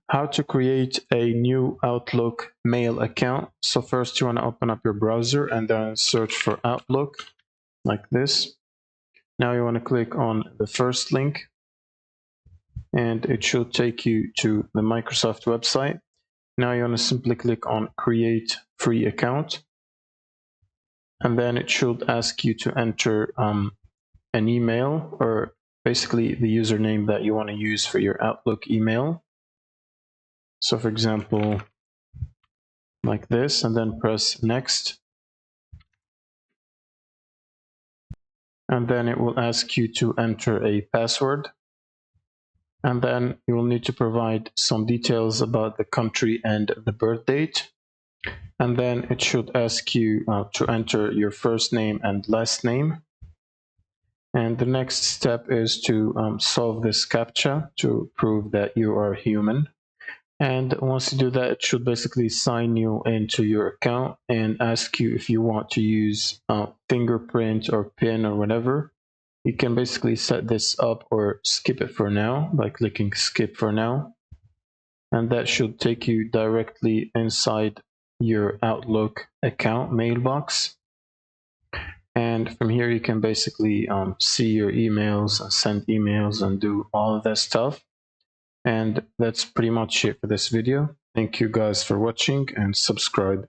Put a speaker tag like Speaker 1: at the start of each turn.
Speaker 1: how to create a new Outlook mail account. So first you want to open up your browser and then search for Outlook like this. Now you want to click on the first link and it should take you to the Microsoft website. Now you want to simply click on create free account, and then it should ask you to enter an email, or basically the username that you want to use for your Outlook email. So for example, like this, and then press next. And then it will ask you to enter a password. And then you will need to provide some details about the country and the birth date. And then it should ask you to enter your first name and last name. And the next step is to solve this CAPTCHA to prove that you are human. And once you do that, it should basically sign you into your account and ask you if you want to use fingerprint or PIN or whatever. You can basically set this up or skip it for now by clicking skip for now. And that should take you directly inside your Outlook account mailbox. And from here, you can basically see your emails and send emails and do all of that stuff. And that's pretty much it for this video. Thank you guys for watching and subscribe.